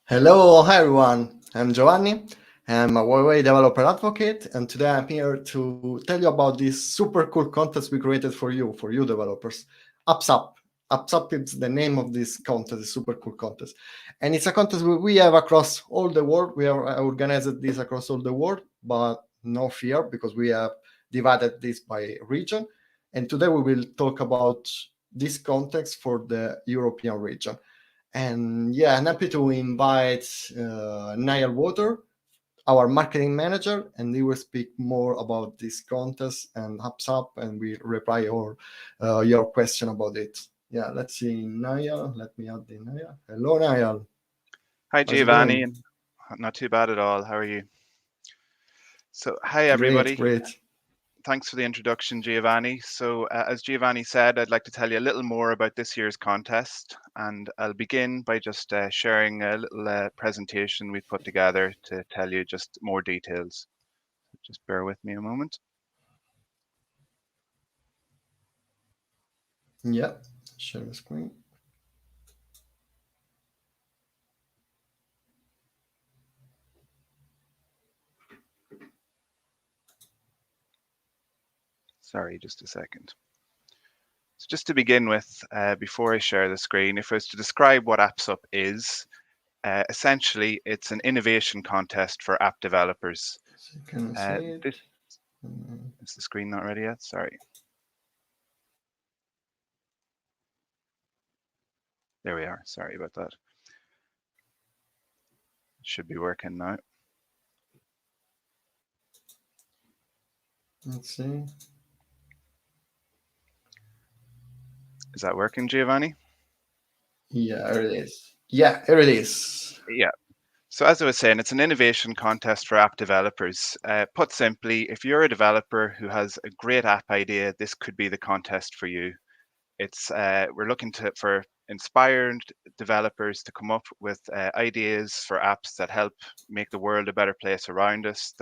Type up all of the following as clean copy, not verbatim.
Hello, hi everyone. I'm Giovanni. I'm a HUAWEI developer advocate, and today I'm here to tell you about this super cool contest we created for you developers. HUAWEI AppsUP is the name of this contest, this super cool contest. And it's a contest we have across all the world. We have organized this across all the world, but no fear because we have divided this by region. And today we will talk about this context for the European region. And yeah, I'm happy to invite Niall Water, our marketing manager, and he will speak more about this contest and HubSpot, and we reply your question about it. Yeah, let's see, Niall. Let me add the Niall. Hello, Niall. Hi, How's it Giovanni, going? and not too bad at all. How are you? So, hi, Great, everybody. great. Thanks for the introduction, Giovanni. So, as Giovanni said, I'd like to tell you a little more about this year's contest, and I'll begin by just sharing a little presentation we put together to tell you just more details. Just bear with me a moment. Yeah, share the screen. Sorry, just a second. So just to begin with, before I share the screen, if I was to describe what AppsUP is, essentially it's an innovation contest for app developers. So can I see it? This is the screen not ready yet? Sorry. There we are. Sorry about that. Should be working now. Let's see. Is that working, Giovanni? Yeah, here it is. Yeah, here it is. Yeah. So as I was saying, it's an innovation contest for app developers. Put simply, if you're a developer who has a great app idea, this could be the contest for you. It's we're looking for inspired developers to come up with ideas for apps that help make the world a better place around us.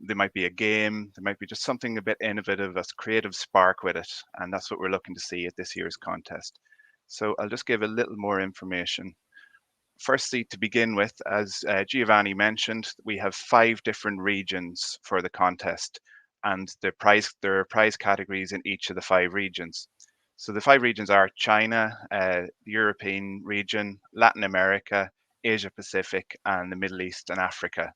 They might be a game, there might be just something a bit innovative, a creative spark with it, and that's what we're looking to see at this year's contest. So I'll just give a little more information. Firstly, to begin with, as Giovanni mentioned, we have 5 different regions for the contest, and there are prize categories in each of the 5 regions. So the 5 regions are China, the European region, Latin America, Asia Pacific, and the Middle East and Africa.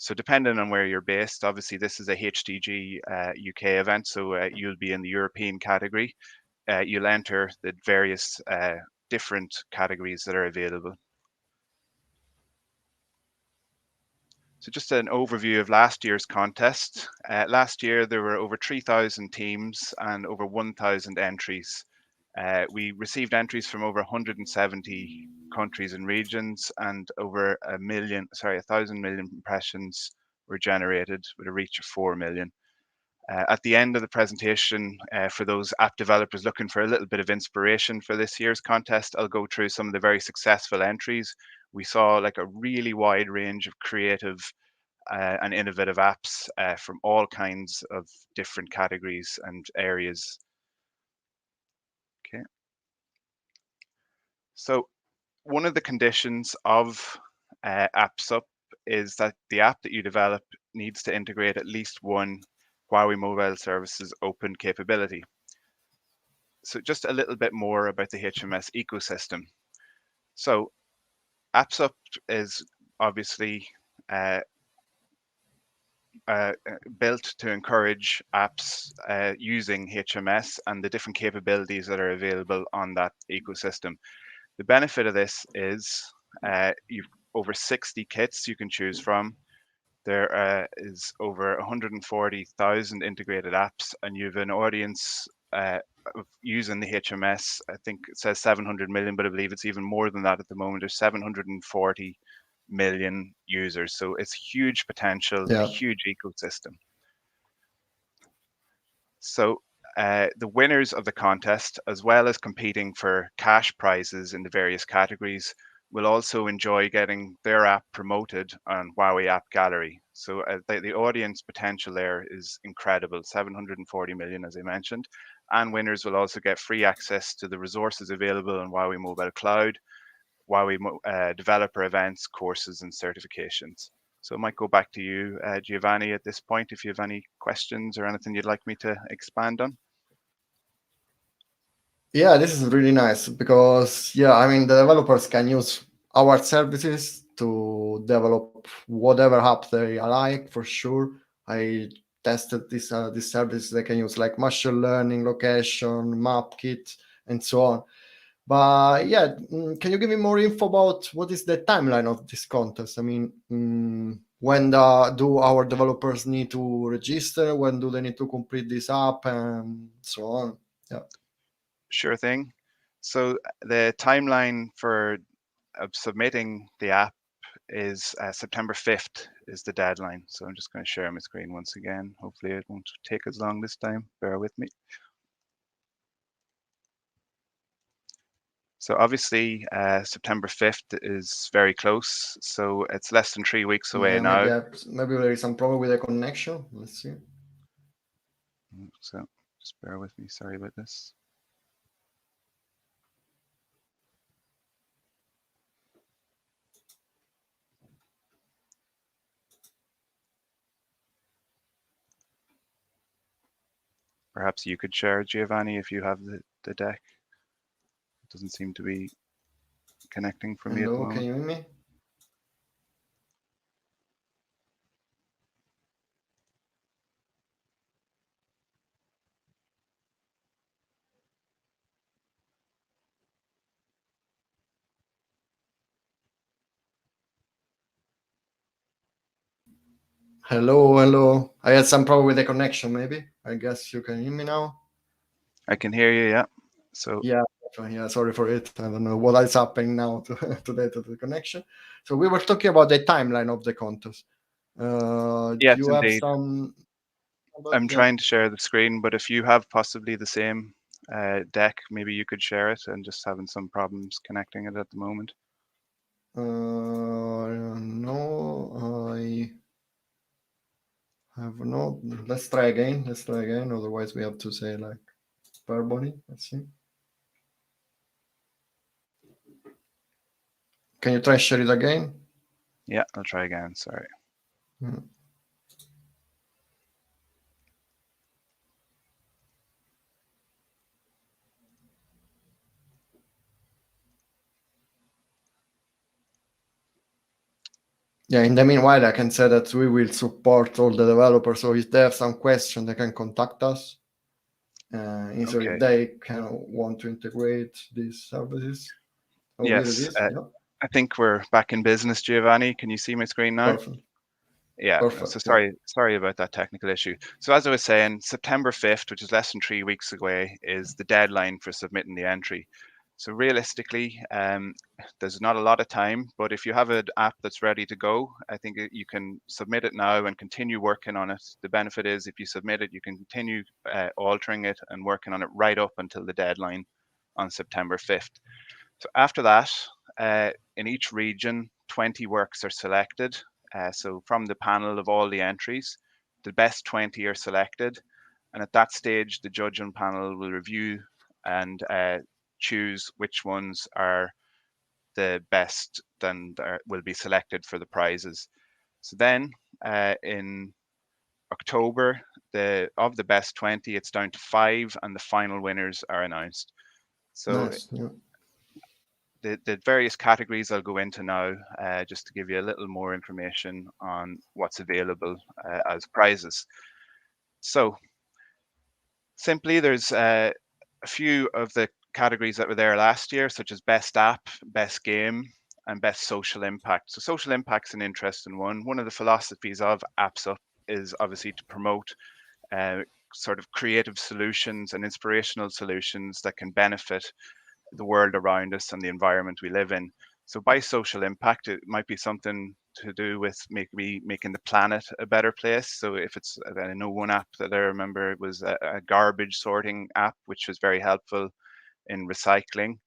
So depending on where you're based, obviously this is a HDG UK event, so you'll be in the European category. You'll enter the various different categories that are available. So just an overview of last year's contest. Last year there were over 3,000 teams and over 1,000 entries. We received entries from over 170 countries and regions, and over 1,000 million impressions were generated with a reach of 4 million. At the end of the presentation, for those app developers looking for a little bit of inspiration for this year's contest, I'll go through some of the very successful entries. We saw like a really wide range of creative and innovative apps from all kinds of different categories and areas. Okay. So one of the conditions of AppsUP is that the app that you develop needs to integrate at least one Huawei Mobile Services open capability. So just a little bit more about the HMS ecosystem. So AppsUP is obviously built to encourage apps using HMS and the different capabilities that are available on that ecosystem. The benefit of this is you've over 60 kits you can choose from. There is over 140,000 integrated apps, and you have an audience using the HMS. I think it says 700 million, but I believe it's even more than that at the moment. There's 740 million users. So it's huge potential, a huge ecosystem. So the winners of the contest, as well as competing for cash prizes in the various categories, will also enjoy getting their app promoted on Huawei App Gallery. So the audience potential there is incredible, 740 million, as I mentioned. And winners will also get free access to the resources available on Huawei Mobile Cloud, HUAWEI developer events, courses, and certifications. So I might go back to you, Giovanni, at this point, if you have any questions or anything you'd like me to expand on. Yeah, this is really nice because, yeah, I mean, the developers can use our services to develop whatever app they like, for sure. I tested this service. They can use like machine learning, location, map kit, and so on. But yeah, can you give me more info about what is the timeline of this contest? I mean, when do our developers need to register? When do they need to complete this app, and so on? Yeah. Sure thing. So the timeline for submitting the app is September 5th is the deadline. So I'm just going to share my screen once again. Hopefully it won't take as long this time. Bear with me. So obviously September 5th is very close. So it's less than 3 weeks away Yeah, now. maybe there is some problem with the connection. Let's see. So just bear with me. Sorry about this. Perhaps you could share, Giovanni, if you have the deck. It doesn't seem to be connecting for me at the Hello, can moment. you hear me? Hello, hello. I had some problem with the connection, maybe. I guess you can hear me now. I can hear you, yeah. So yeah, sorry for it. I don't know what is happening now to the connection. So we were talking about the timeline of the contest. Do yes, you have indeed. some? I'm trying to share the screen, but if you have possibly the same deck, maybe you could share it. And just having some problems connecting it at the moment. No, I have not. Let's try again. Otherwise, we have to say like Barboni. Let's see. Can you try share it again? Yeah, I'll try again. Sorry. Yeah, in the meanwhile, I can say that we will support all the developers. So if they have some question, they can contact us. Either Okay. if they can want to integrate these services. Oh, here it Yes, is. Yeah, I think we're back in business, Giovanni. Can you see my screen now? perfect. Yeah, Perfect. so Yeah. sorry about that technical issue. So as I was saying, September 5th, which is less than 3 weeks away, is the deadline for submitting the entry. So realistically, there's not a lot of time, but if you have an app that's ready to go, I think you can submit it now and continue working on it. The benefit is if you submit it, you can continue altering it and working on it right up until the deadline on September 5th. So after that, in each region, 20 works are selected. So from the panel of all the entries, the best 20 are selected. And at that stage, the judging panel will review and choose which ones are the best and will be selected for the prizes. So then in October, of the best 20, it's down to 5 and the final winners are announced. So Nice. Yeah. the various categories I'll go into now, just to give you a little more information on what's available as prizes. So simply, there's a few of the categories that were there last year, such as best app, best game, and best social impact. So social impact's an interesting one. One of the philosophies of AppsUP is obviously to promote sort of creative solutions and inspirational solutions that can benefit the world around us and the environment we live in. So by social impact, it might be something to do with maybe making the planet a better place. So if it's, I know one app that I remember was a garbage sorting app, which was very helpful in recycling.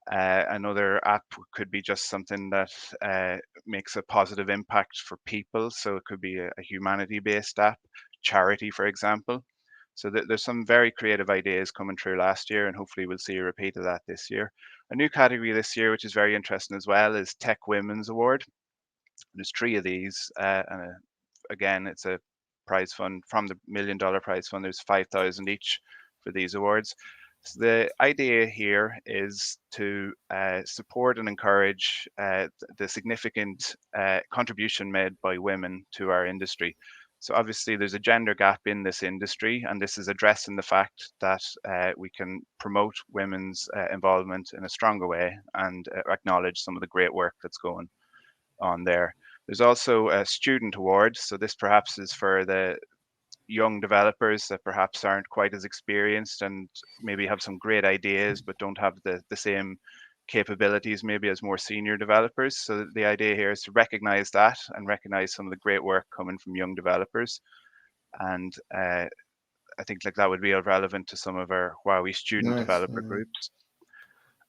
Another app could be just something that makes a positive impact for people. So it could be a humanity-based app, charity, for example. So there's some very creative ideas coming through last year, and hopefully we'll see a repeat of that this year. A new category this year, which is very interesting as well, is Tech Women's Award. There's 3 of these, and again, it's a prize fund from the $1 million prize fund. There's 5,000 each for these awards. So the idea here is to support and encourage the significant contribution made by women to our industry. So obviously there's a gender gap in this industry, and this is addressing the fact that we can promote women's involvement in a stronger way and acknowledge some of the great work that's going on there. There's also a student award. So this perhaps is for the young developers that perhaps aren't quite as experienced and maybe have some great ideas but don't have the same capabilities maybe as more senior developers. So the idea here is to recognize that and recognize some of the great work coming from young developers. And I think like that would be relevant to some of our Huawei student Nice. developer groups.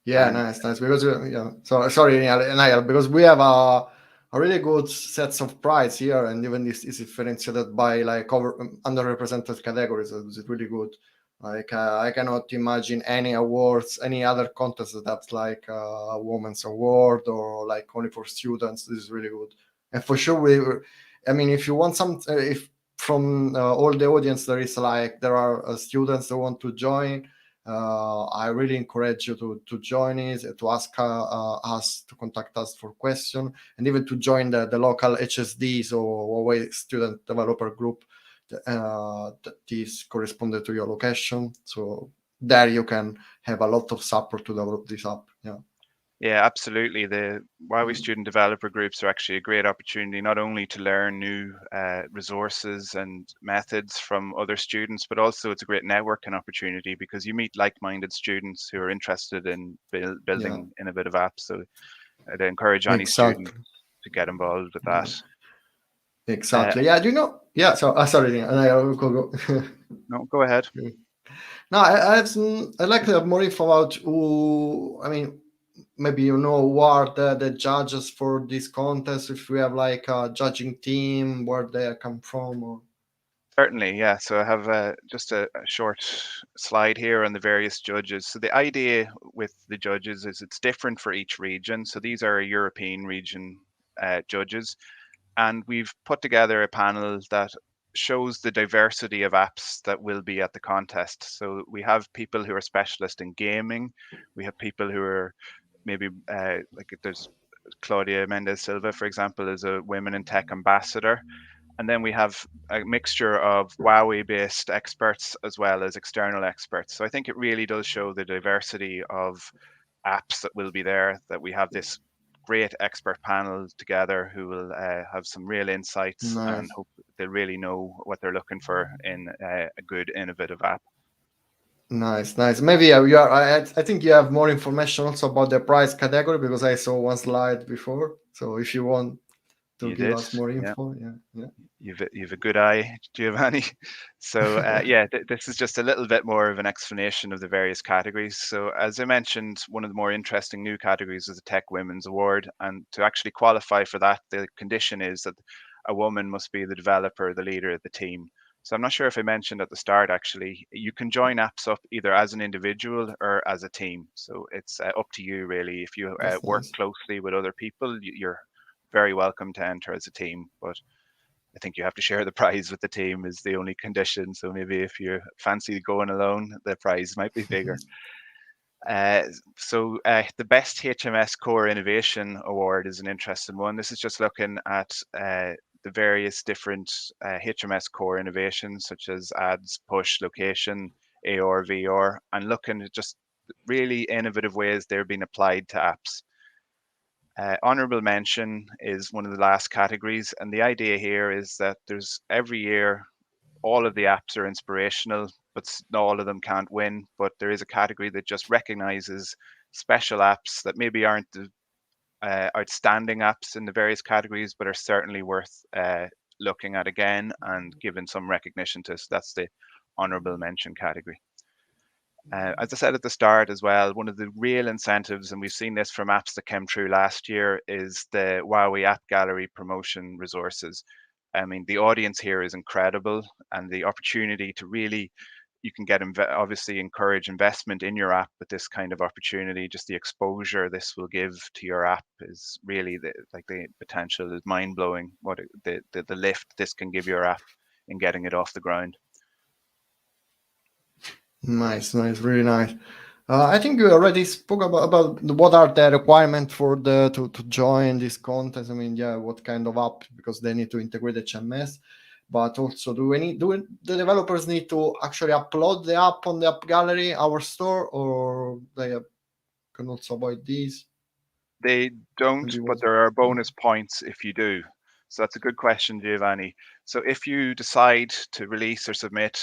Yeah, And nice, nice. Because yeah, so sorry, Niall, because we have a really good sets of prize here, and even this is differentiated by like underrepresented categories. So it's really good. Like I cannot imagine any awards, any other contest that's like a women's award or like only for students. This is really good, and for sure I mean, if you want some, if from all the audience there are students that want to join. I really encourage you to join it, to ask us, to contact us for question, and even to join the local HSDs or Huawei student developer group that is corresponded to your location. So there you can have a lot of support to develop this app. Yeah. Yeah, absolutely. The Huawei student developer groups are actually a great opportunity, not only to learn new resources and methods from other students, but also it's a great networking opportunity because you meet like-minded students who are interested in Yeah, building innovative apps. So I'd encourage any student exactly. to get involved with Yeah, that. exactly. Yeah, do you know? Yeah, so sorry, I go. No, go ahead. No, I'd like to have more info about who. I mean, maybe you know who are the judges for this contest. If we have like a judging team, where they come from, or Certainly, yeah. So I have just a short slide here on the various judges. So the idea with the judges is it's different for each region. So these are European region judges, and we've put together a panel that shows the diversity of apps that will be at the contest. So we have people who are specialist in gaming. We have people who are maybe like there's Claudia Mendez Silva, for example, is a Women in Tech ambassador. And then we have a mixture of Huawei-based experts as well as external experts. So I think it really does show the diversity of apps that will be there, that we have this great expert panel together who will have some real insights and nice, hope they'll really know what they're looking for in a good innovative app. nice, nice. Maybe you are. I think you have more information also about the prize category because I saw one slide before. So if you want to You give did, us more yeah. info, yeah, yeah. You've a good eye, Giovanni. So yeah, this is just a little bit more of an explanation of the various categories. So as I mentioned, one of the more interesting new categories is the Tech Women's Award, and to actually qualify for that, the condition is that a woman must be the developer, the leader of the team. So I'm not sure if I mentioned at the start, actually, you can join AppsUP either as an individual or as a team. So it's up to you really. If you That's work nice. closely with other people, you're very welcome to enter as a team. But I think you have to share the prize with the team is the only condition. So maybe if you fancy going alone, the prize might be bigger. Uh, the Best HMS Core Innovation Award is an interesting one. This is just looking at the various different HMS core innovations such as ads, push, location, AR, VR, and looking at just really innovative ways they're being applied to apps. Honorable mention is one of the last categories, and the idea here is that there's every year all of the apps are inspirational, but not all of them can't win. But there is a category that just recognizes special apps that maybe aren't the outstanding apps in the various categories, but are certainly worth looking at again and giving some recognition to. So that's the honorable mention category. As I said at the start as well, one of the real incentives, and we've seen this from apps that came through last year, is the Huawei App Gallery promotion resources. I mean, the audience here is incredible, and the opportunity to really you can get obviously encourage investment in your app with this kind of opportunity. Just the exposure this will give to your app is really the potential is mind blowing. What the lift this can give your app in getting it off the ground. Nice, really nice. I think you already spoke about what are the requirements for to join this contest. I mean, yeah, what kind of app, because they need to integrate HMS, but also the developers need to actually upload the app on the app gallery, our store, or they can also avoid these? They don't, Maybe but was there are bonus points if you do. So that's a good question, Giovanni. So if you decide to release or submit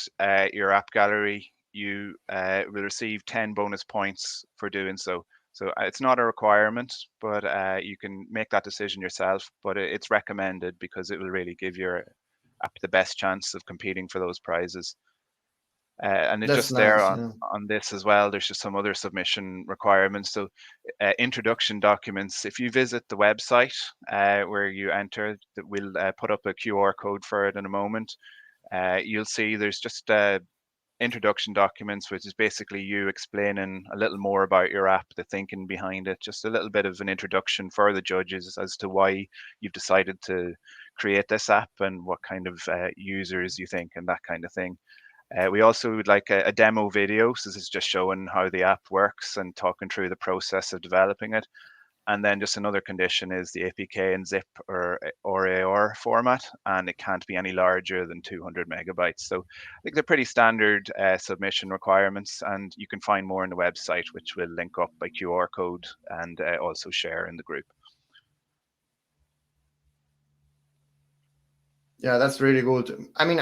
your app gallery, you will receive 10 bonus points for doing so. So it's not a requirement, but you can make that decision yourself. But it's recommended because it will really give your app the best chance of competing for those prizes. And it's That's just there nice. on, Yeah. on this as well. There's just some other submission requirements. So introduction documents, if you visit the website where you enter, that we'll put up a QR code for it in a moment. You'll see there's just introduction documents, which is basically you explaining a little more about your app, the thinking behind it, just a little bit of an introduction for the judges as to why you've decided to create this app and what kind of users you think and that kind of thing. We also would like a demo video. So this is just showing how the app works and talking through the process of developing it. And then just another condition is the APK in zip or AR format, and it can't be any larger than 200 megabytes. So I think they're pretty standard submission requirements, and you can find more on the website, which will link up by QR code and also share in the group. Yeah, that's really good. I mean,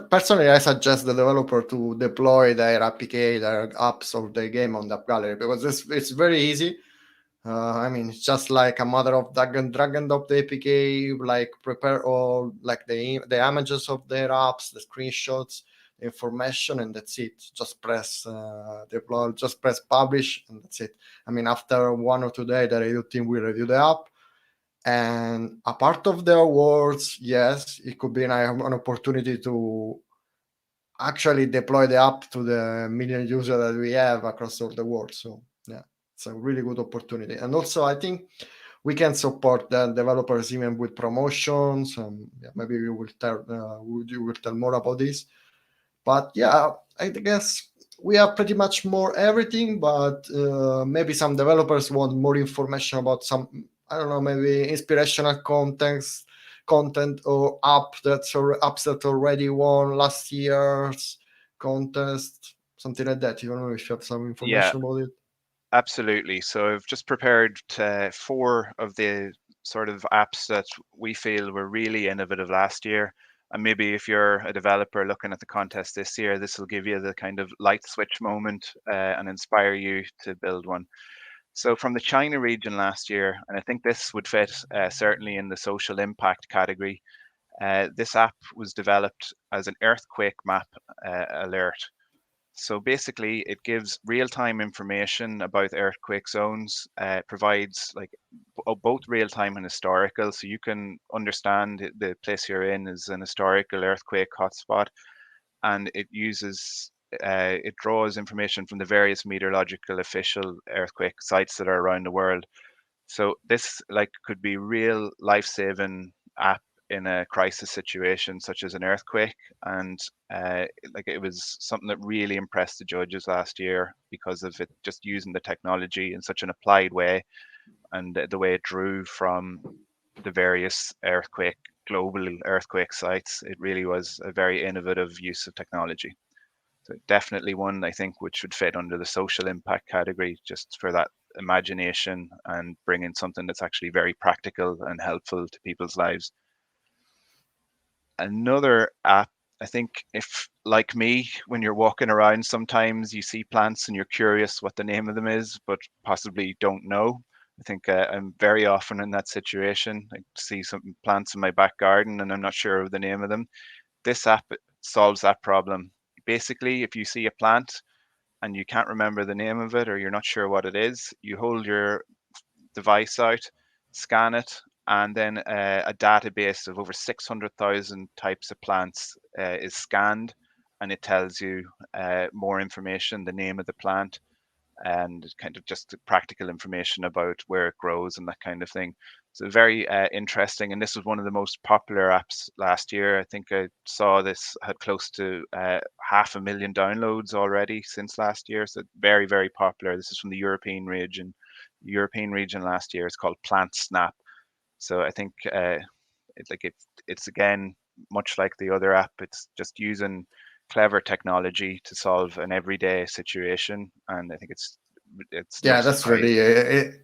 personally, I suggest the developer to deploy their APK, their apps or their game on the app gallery, because it's very easy. I mean, it's just like a matter of drag and drop the APK, like prepare all like the images of their apps, the screenshots, the information, and that's it. Just press deploy, just press publish, and that's it. I mean, after 1 or 2 days, the review team will review the app. And a part of the awards, yes, it could be an opportunity to actually deploy the app to the million users that we have across all the world. So yeah, it's a really good opportunity. And also, I think we can support the developers even with promotions. Yeah, maybe you will tell more about this. But yeah, I guess we have pretty much more everything. But maybe some developers want more information about some, I don't know, maybe inspirational content or apps that already won last year's contest, something like that. You don't know if you have some Yeah, information about it. absolutely. So I've just prepared 4 of the sort of apps that we feel were really innovative last year. And maybe if you're a developer looking at the contest this year, this will give you the kind of light switch moment and inspire you to build one. So from the China region last year, and I think this would fit certainly in the social impact category, this app was developed as an earthquake map alert. So basically, it gives real-time information about earthquake zones, provides like both real-time and historical, so you can understand the place you're in is an historical earthquake hotspot, and it draws information from the various meteorological official earthquake sites that are around the world. So this like could be real life-saving app in a crisis situation such as an earthquake, and like it was something that really impressed the judges last year because of it just using the technology in such an applied way, and the way it drew from the various global earthquake sites. It really was a very innovative use of technology. So definitely one I think which would fit under the social impact category, just for that imagination and bringing something that's actually very practical and helpful to people's lives. Another app, I think, if like me, when you're walking around, sometimes you see plants and you're curious what the name of them is, but possibly don't know. I think I'm very often in that situation. I see some plants in my back garden and I'm not sure of the name of them. This app solves that problem. Basically, if you see a plant and you can't remember the name of it or you're not sure what it is, you hold your device out, scan it, and then a database of over 600,000 types of plants is scanned, and it tells you more information, the name of the plant, and kind of just practical information about where it grows and that kind of thing. So very interesting, and this was one of the most popular apps last year. I think I saw this had close to 500,000 downloads already since last year. So very, very popular. This is from the European region. European region last year. It's called Plant Snap. So I think it's again much like the other app. It's just using clever technology to solve an everyday situation, and I think it's no Yeah, that's surprise. really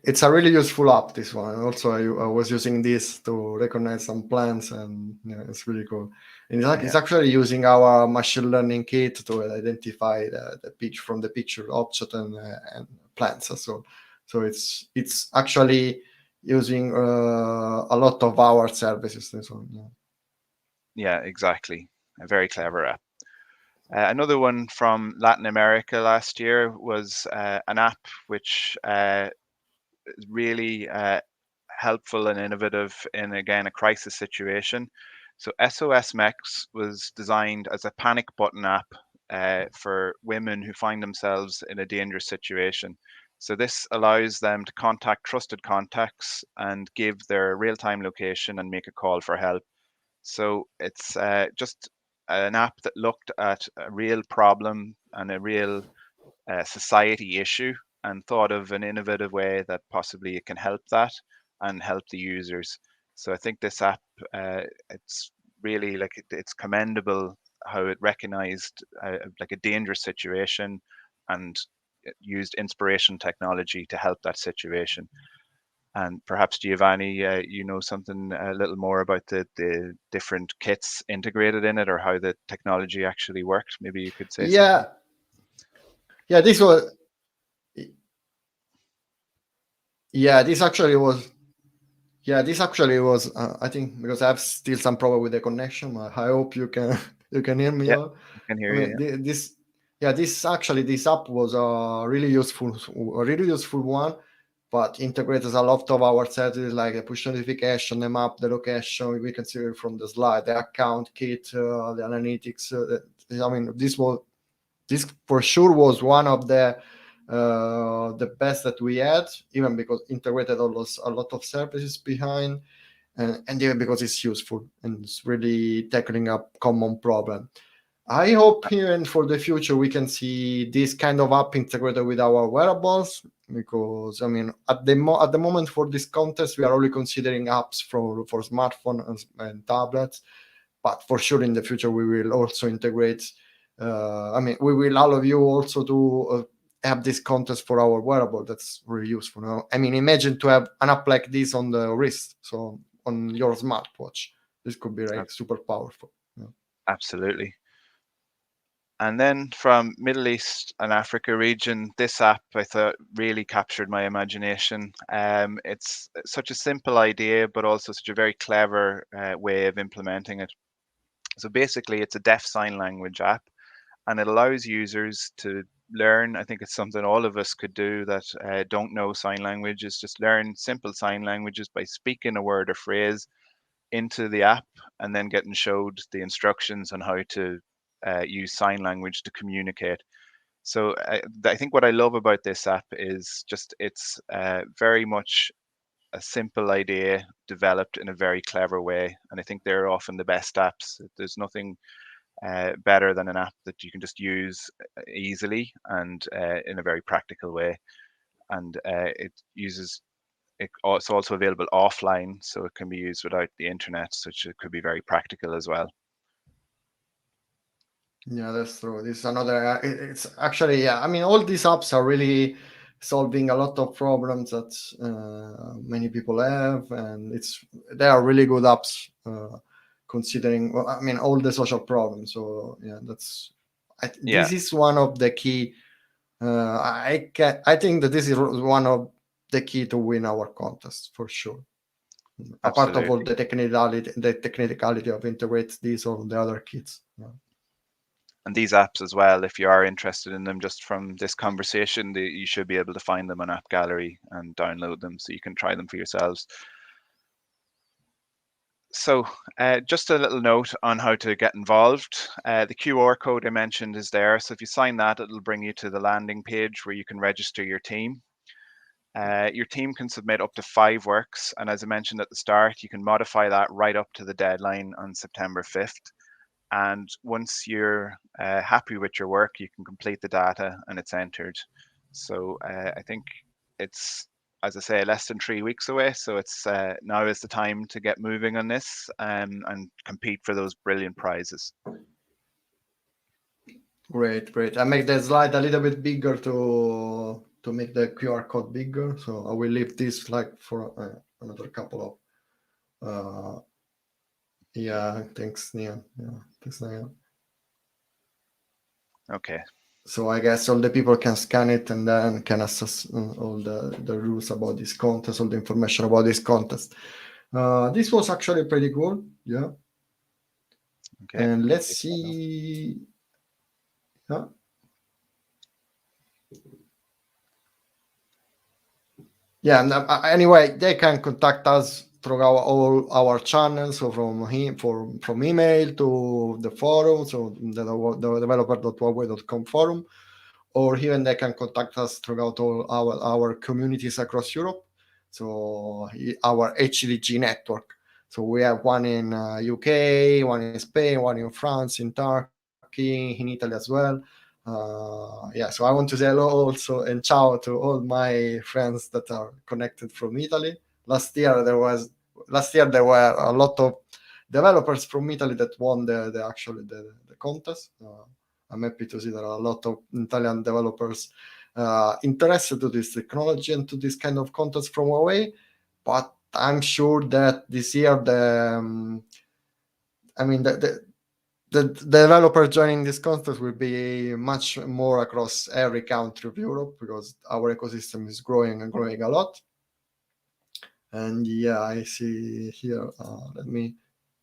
it's a really useful app. This one. Also, I was using this to recognize some plants, and yeah, it's really cool. And it's Yeah, actually using our machine learning kit to identify the pitch from the picture object and plants. So it's actually using a lot of our services. This one. Yeah. yeah, exactly. A very clever app. Another one from Latin America last year was an app which is really helpful and innovative in, again, a crisis situation. So SOS Mex was designed as a panic button app for women who find themselves in a dangerous situation. So this allows them to contact trusted contacts and give their real-time location and make a call for help. So it's just an app that looked at a real problem and a real society issue and thought of an innovative way that possibly it can help that and help the users. So I think this app, it's really like it's commendable how it recognized like a dangerous situation and it used inspiration technology to help that situation. And perhaps Giovanni, you know something a little more about the different kits integrated in it or how the technology actually worked. Maybe you could say something. Yeah, yeah. This was yeah. This actually was. I think because I have still some problem with the connection. I hope you can you can hear me Yeah, all. I can I hear you. mean, this yeah, this app was a really useful one, but integrates a lot of our services like the push notification, the map, the location. We can see it from the slide, the account kit, the analytics. I mean, this for sure was one of the best that we had, even because integrated a lot of services behind, and even because it's useful and it's really tackling a common problem. I hope even for the future we can see this kind of app integrated with our wearables, because I mean at the moment for this contest we are only considering apps for smartphone and tablets, but for sure in the future we will also integrate. I mean, we will allow you also to have this contest for our wearable. That's really useful. No? I mean, imagine to have an app like this on the wrist, so on your smartwatch. This could be like super powerful. Yeah. Absolutely. And then from Middle East and Africa region, this app I thought really captured my imagination. It's such a simple idea, but also such a very clever way of implementing it. So basically, it's a deaf sign language app, and it allows users to learn. I think it's something all of us could do that don't know sign language, is just learn simple sign languages by speaking a word or phrase into the app and then getting showed the instructions on how to use sign language to communicate. So I think what I love about this app is just it's very much a simple idea developed in a very clever way. And I think they're often the best apps. There's nothing better than an app that you can just use easily and in a very practical way. And it's also available offline, so it can be used without the internet, which it could be very practical as well. Yeah, that's true. This is another. It's actually, yeah. I mean, all these apps are really solving a lot of problems that many people have, and they are really good apps considering. Well, I mean, all the social problems. So yeah, Yeah, this is one of the key. I think that this is one of the key to win our contest for sure. Apart of all absolutely. the technicality of integrate these or the other kits. Yeah. And these apps as well, if you are interested in them just from this conversation, you should be able to find them on App Gallery and download them so you can try them for yourselves. So just a little note on how to get involved. The QR code I mentioned is there. So if you sign that, it'll bring you to the landing page where you can register your team. Your team can submit up to 5 works. And as I mentioned at the start, you can modify that right up to the deadline on September 5th. And once you're happy with your work, you can complete the data and it's entered. So I think it's, as I say, less than 3 weeks away. So it's now is the time to get moving on this and compete for those brilliant prizes. Great. I make the slide a little bit bigger to make the QR code bigger. So I will leave this like for another couple of yeah, thanks, Nian. Yeah, thanks, Nian. Okay. So I guess all the people can scan it and then can access all the rules about this contest, all the information about this contest. This was actually pretty cool. Yeah. Okay. And let's see. Yeah. Yeah. And, anyway, they can contact us through all our channels, so from email to the forum, so the developer.huawei.com forum, or even they can contact us throughout all our communities across Europe. So our HDG network. So we have one in UK, one in Spain, one in France, in Turkey, in Italy as well. Yeah, so I want to say hello also and ciao to all my friends that are connected from Italy. Last year there were a lot of developers from Italy that won the contest. I'm happy to see there are a lot of Italian developers interested to this technology and to this kind of contest from Huawei. But I'm sure that this year the developer joining this contest will be much more across every country of Europe because our ecosystem is growing and growing a lot. And yeah, I see here.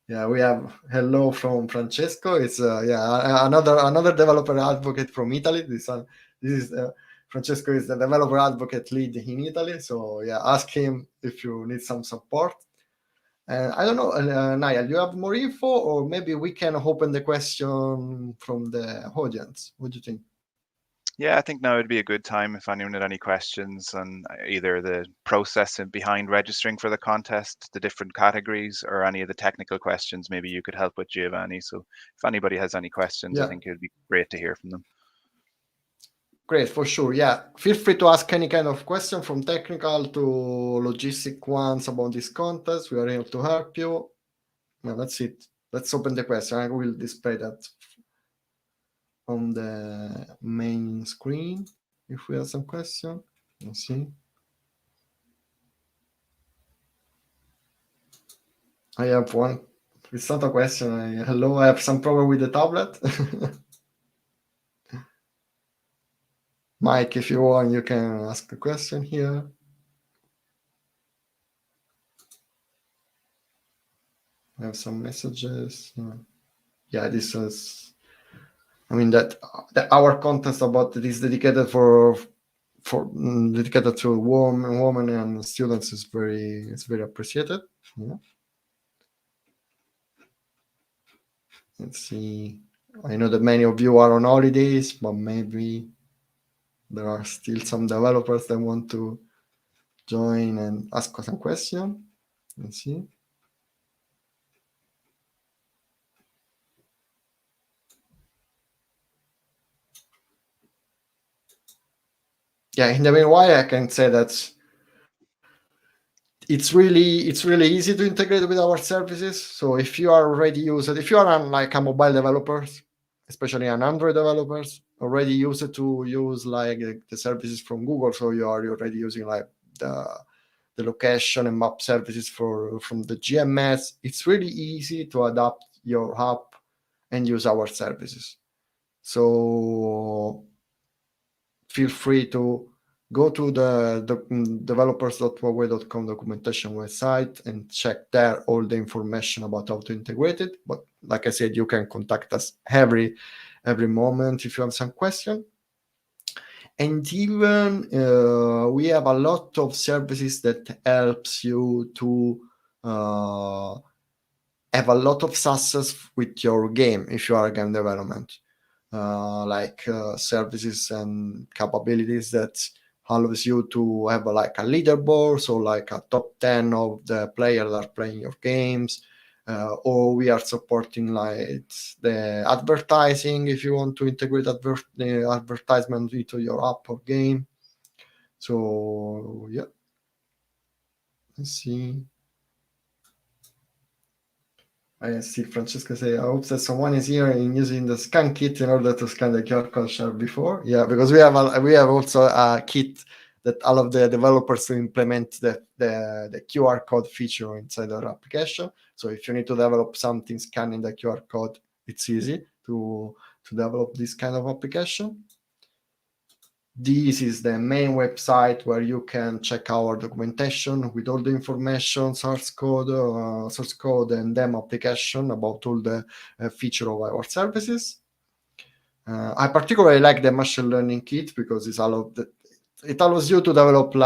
Yeah, we have hello from Francesco. It's another developer advocate from Italy. This is Francesco is the developer advocate lead in Italy. So yeah, ask him if you need some support. And I don't know, Niall, do you have more info, or maybe we can open the question from the audience? What do you think? Yeah, I think now would be a good time if anyone had any questions on either the process behind registering for the contest, the different categories, or any of the technical questions maybe you could help with, Giovanni. So if anybody has any questions, I think it would be great to hear from them. Great, for sure. Yeah, feel free to ask any kind of question from technical to logistic ones about this contest. We are here to help you. Now, that's it. Let's open the question. I will display that on the main screen if we have some question. Let's see. I have one. It's not a question. Hello, I have some problem with the tablet. Mike, if you want, you can ask a question here. I have some messages. Yeah, this is. I mean that our contest about it is dedicated dedicated to women and students is very appreciated. Yeah. Let's see. I know that many of you are on holidays, but maybe there are still some developers that want to join and ask some question. Let's see. Yeah, in the meanwhile, I can say that it's really easy to integrate with our services. So if you are already if you are like a mobile developer, especially an Android developers, already used to use like the services from Google, so you are already using like the location and map services from the GMS. It's really easy to adapt your app and use our services. So feel free to go to the developers.huawei.com documentation website and check there all the information about how to integrate it. But like I said, you can contact us every moment if you have some question. And even we have a lot of services that helps you to have a lot of success with your game if you are a game development, services and capabilities that allows you to have like a leaderboard, so like a top 10 of the players that are playing your games, or we are supporting like the advertising if you want to integrate the advertisement into your app or game. So yeah, let's see. I see Francesco say, I hope that someone is here and using the scan kit in order to scan the QR code shared before. Yeah, because we have also a kit that all of the developers to implement the QR code feature inside our application. So if you need to develop something scanning the QR code, it's easy to develop this kind of application. This is the main website where you can check our documentation with all the information, source code and demo application about all the feature of our services. I particularly like the machine learning kit because it allows you to develop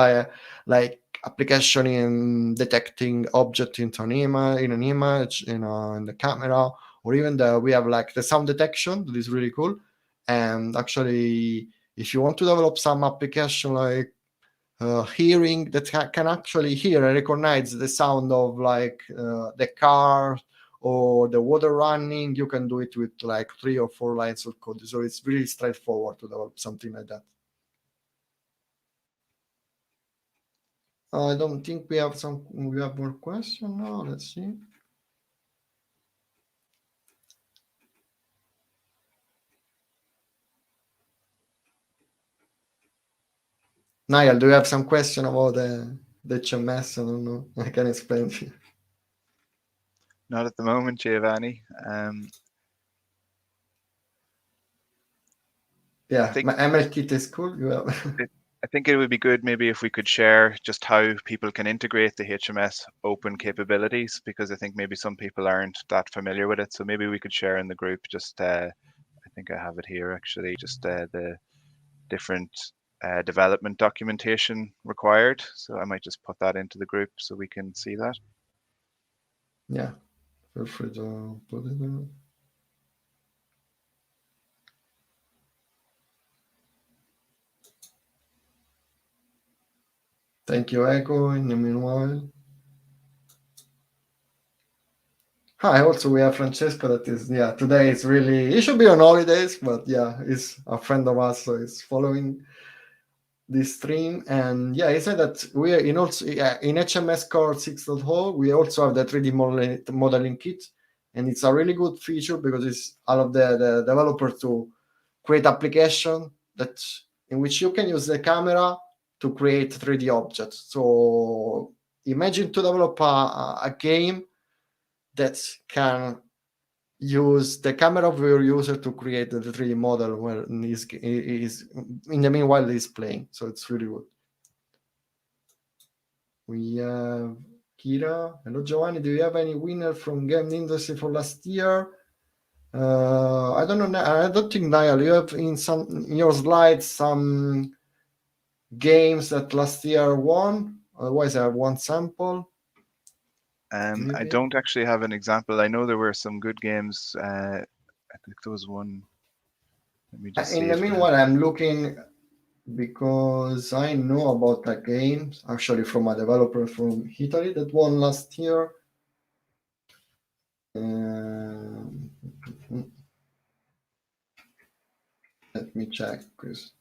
like application in detecting object in an image, in the camera, or even we have like the sound detection that is really cool. And actually, if you want to develop some application like hearing that can actually hear and recognize the sound of like the car or the water running, you can do it with like 3 or 4 lines of code. So it's really straightforward to develop something like that. I don't think we have more questions now. Let's see. Niall, do you have some question about the HMS? I don't know. I can explain to you. Not at the moment, Giovanni. Yeah, my ML kit is cool. You have. I think it would be good maybe if we could share just how people can integrate the HMS open capabilities, because I think maybe some people aren't that familiar with it. So maybe we could share in the group just, I think I have it here actually, just the different development documentation required. So I might just put that into the group so we can see that. Yeah, feel free to put it in. Thank you, Echo, in the meanwhile. Hi, also we have Francesco that is, today is really, he should be on holidays, but yeah, he's a friend of us, so he's following this stream. And yeah, he said that we are in HMS Core 6.0, we also have the 3D modeling kit, and it's a really good feature because it's all of the developers to create application in which you can use the camera to create 3D objects. So imagine to develop a game that can use the camera of your user to create the 3D model where is in the meanwhile he's playing. So it's really good. We have Kira. Hello, Giovanni. Do you have any winner from game industry for last year? I don't know. I don't think, Niall, you have in your slides some games that last year won. Otherwise, I have one sample. I don't actually have an example. I know there were some good games. I think there was one. Let me just see. In the meanwhile, I'm looking because I know about a game actually from a developer from Italy that won last year. Let me check, because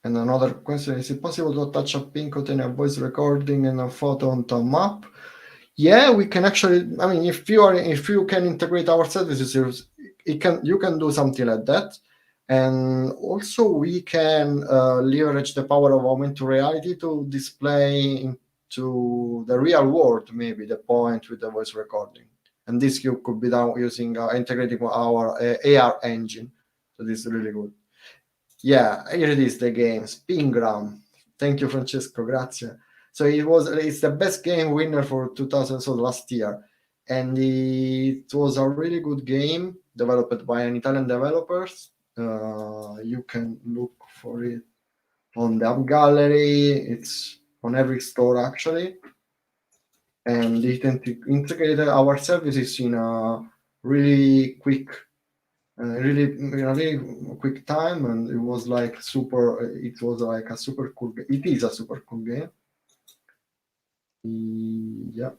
and another question, is it possible to attach a pin containing a voice recording and a photo onto a map? Yeah, we can actually, I mean, if you can integrate our services, you can do something like that. And also we can leverage the power of augmented reality to display into the real world, maybe the point with the voice recording. And this could be done using integrating our AR engine. So this is really good. Yeah, here it is, the game, Spingram. Thank you, Francesco, grazie. So it's the best game winner for 2000, so last year. And it was a really good game developed by an Italian developers. You can look for it on the App Gallery. It's on every store actually, and it integrated our services in a really quick, really in a really quick time, and it was like super. It was like a super cool. It is a super cool game. Yeah,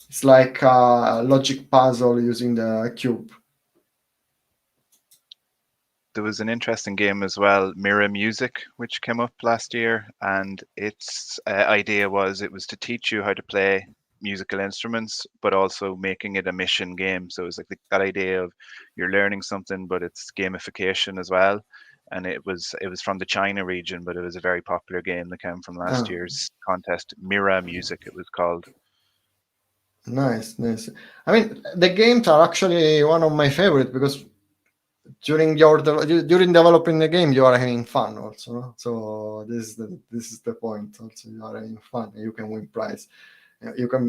it's like a logic puzzle using the cube. There was an interesting game as well, Mirror Music, which came up last year, and its idea was it was to teach you how to play musical instruments, but also making it a mission game. So it was like that idea of you're learning something, but it's gamification as well. And it was from the China region, but it was a very popular game that came from last Ah, year's contest. Mirror Music, it was called. nice, nice. I mean, the games are actually one of my favorite because during developing the game you are having fun also, no? So this is the point also, you are having fun, you can win prize. You can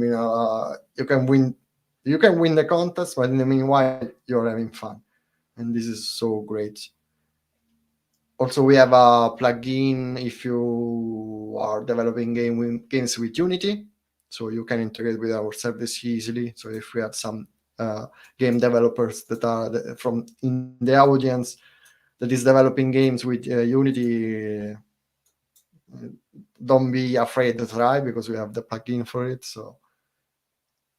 win you can win the contest, but in the meanwhile you're having fun, and this is so great. Also, we have a plugin if you are developing games with Unity, so you can integrate with our service easily. So if we have some game developers that are from in the audience that is developing games with Unity, don't be afraid to try because we have the plugin for it. So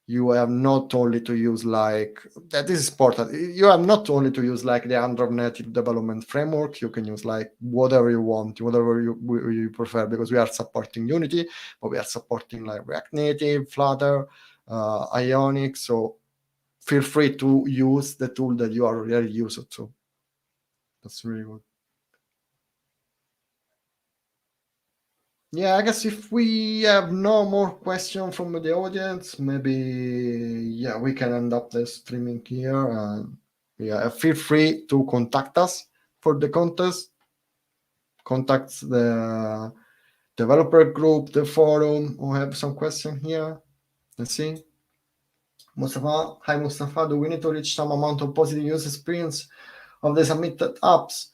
you have not only to use like that is important. You have not only to use like the Android native development framework. You can use like whatever you want, whatever you prefer, because we are supporting Unity, but we are supporting like React Native, Flutter, Ionic. So feel free to use the tool that you are already used to. That's really good. Yeah, I guess if we have no more questions from the audience, maybe yeah, we can end up the streaming here. And yeah, feel free to contact us for the contest. Contact the developer group, the forum. We have some question here. Let's see. Mustafa, hi Mustafa. Do we need to reach some amount of positive user experience of the submitted apps?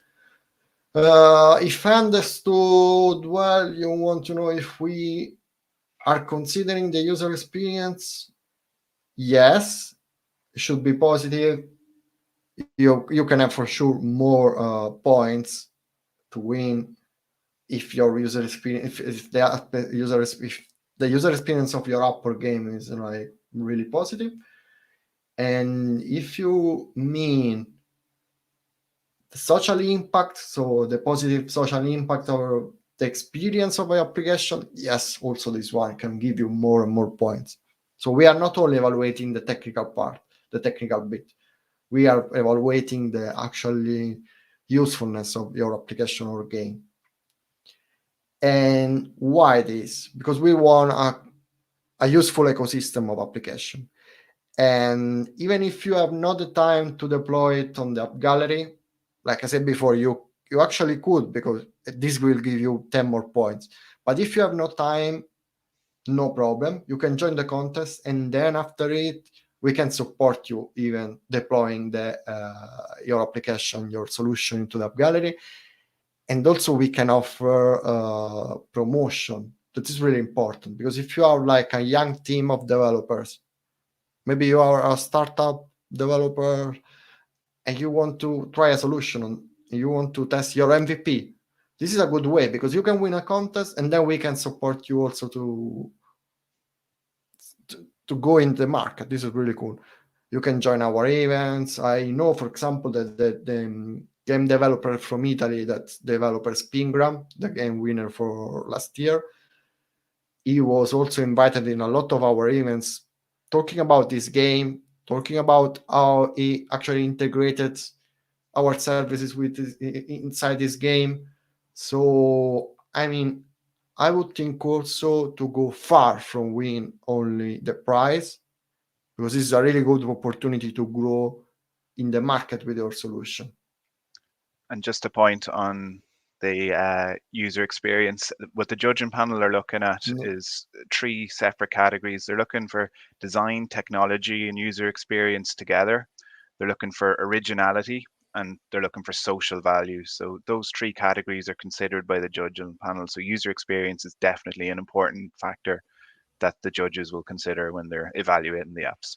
If I understood well, you want to know if we are considering the user experience. Yes, it should be positive. You can have for sure more points to win if your user experience, if the user experience of your app or game is like really positive. And if you mean the social impact, so the positive social impact or the experience of the application, yes, also this one can give you more and more points. So we are not only evaluating the technical part, the technical bit, we are evaluating the actually usefulness of your application or game. And why this? Because we want a useful ecosystem of application. And even if you have not the time to deploy it on the app gallery, like I said before, you actually could, because this will give you 10 more points. But if you have no time, no problem. You can join the contest, and then after it, we can support you even deploying your application, your solution into the app gallery. And also we can offer promotion. That is really important, because if you are like a young team of developers, maybe you are a startup developer and you want to try a solution and you want to test your MVP. This is a good way, because you can win a contest and then we can support you also to go in the market. This is really cool. You can join our events. I know, for example, that the game developer from Italy, that developer Spingram, the game winner for last year, he was also invited in a lot of our events, talking about this game, talking about how he actually integrated our services with inside this game. So I mean, I would think also to go far from win only the prize, because this is a really good opportunity to grow in the market with your solution. And just a point on the user experience, what the judging panel are looking at is three separate categories. They're looking for design, technology, and user experience together. They're looking for originality, and they're looking for social value. So those three categories are considered by the judge and panel. So user experience is definitely an important factor that the judges will consider when they're evaluating the apps.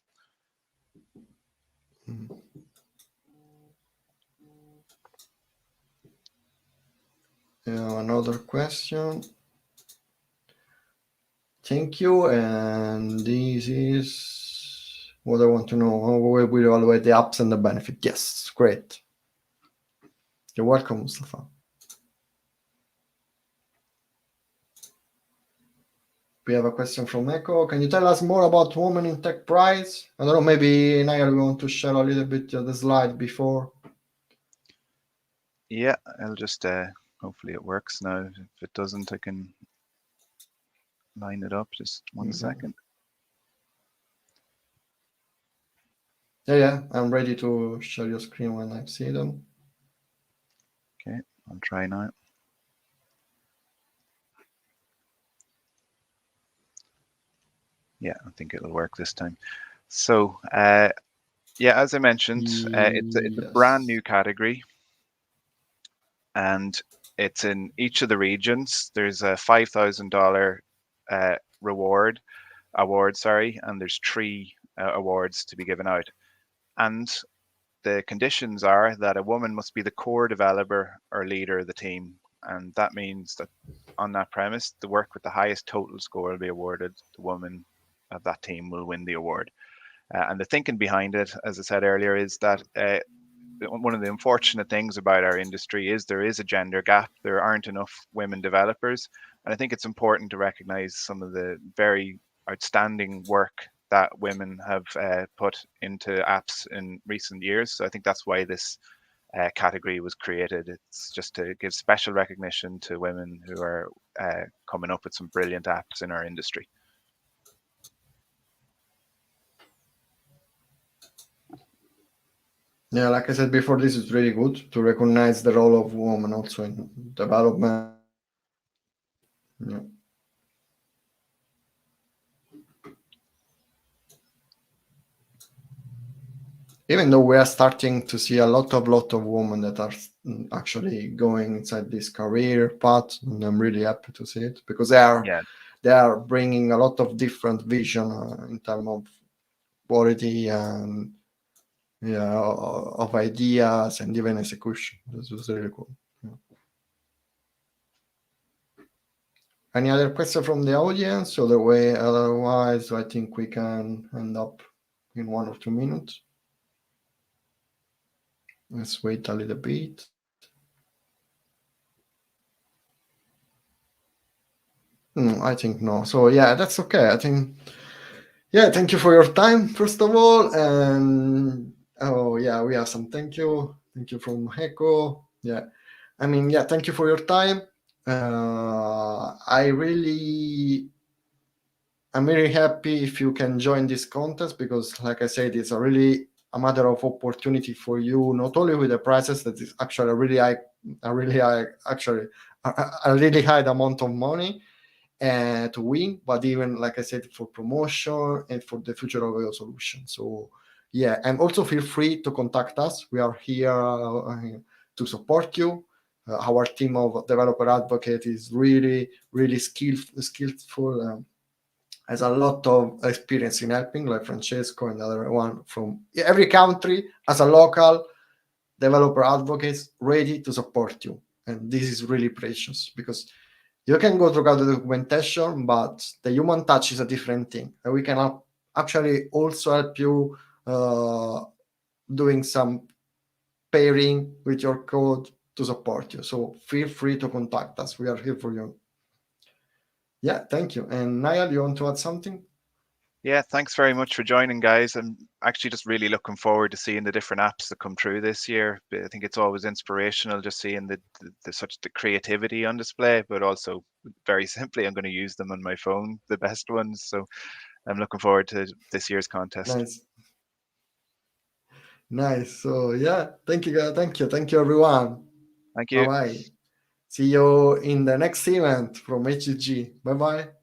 Another question. Thank you. And this is what I want to know. How will we evaluate the apps and the benefit? Yes, great. You're welcome, Mustafa. We have a question from Echo. Can you tell us more about Women in Tech Prize? I don't know, maybe Niall, we want to share a little bit of the slide before. Yeah, I'll just, hopefully it works now. If it doesn't, I can line it up. Just one second. Yeah, I'm ready to share your screen when I see them. Okay, I'll try now. Yeah, I think it'll work this time. So, yeah, as I mentioned, it's a brand new category, and it's in each of the regions. There's a $5,000 award, and there's 3 awards to be given out. And the conditions are that a woman must be the core developer or leader of the team. And that means that on that premise, the work with the highest total score will be awarded. The woman of that team will win the award. And the thinking behind it, as I said earlier, is that one of the unfortunate things about our industry is there is a gender gap. There aren't enough women developers. And I think it's important to recognize some of the very outstanding work that women have put into apps in recent years. So I think that's why this category was created. It's just to give special recognition to women who are coming up with some brilliant apps in our industry. Yeah, like I said before, this is really good to recognize the role of women also in development. Yeah. Even though we are starting to see a lot of women that are actually going inside this career path, and I'm really happy to see it because they are bringing a lot of different vision in terms of quality and of ideas and even execution. This was really cool. Yeah. Any other question from the audience? Otherwise, I think we can end up in 1 or 2 minutes. Let's wait a little bit. I think no. So yeah, that's okay. I think, yeah, thank you for your time, first of all. And we have some thank you. Thank you from Heko. Yeah. I mean, yeah, thank you for your time. I'm really happy if you can join this contest because, like I said, it's a matter of opportunity for you, not only with the prizes that is actually a really high amount of money to win, but even, like I said, for promotion and for the future of your solution. So yeah, and also feel free to contact us. We are here to support you. Our team of developer advocate is really skillful. Has a lot of experience in helping, like Francesco and the other one from every country as a local developer advocates ready to support you. And this is really precious because you can go through the documentation, but the human touch is a different thing. And we can actually also help you doing some pairing with your code to support you. So feel free to contact us. We are here for you. Yeah, thank you. And Niall, you want to add something? Yeah, thanks very much for joining, guys. I'm actually just really looking forward to seeing the different apps that come through this year. I think it's always inspirational just seeing the creativity on display, but also very simply, I'm going to use them on my phone, the best ones. So I'm looking forward to this year's contest. Nice. So yeah, thank you, everyone. Thank you. Bye-bye. See you in the next event from HDG. Bye-bye.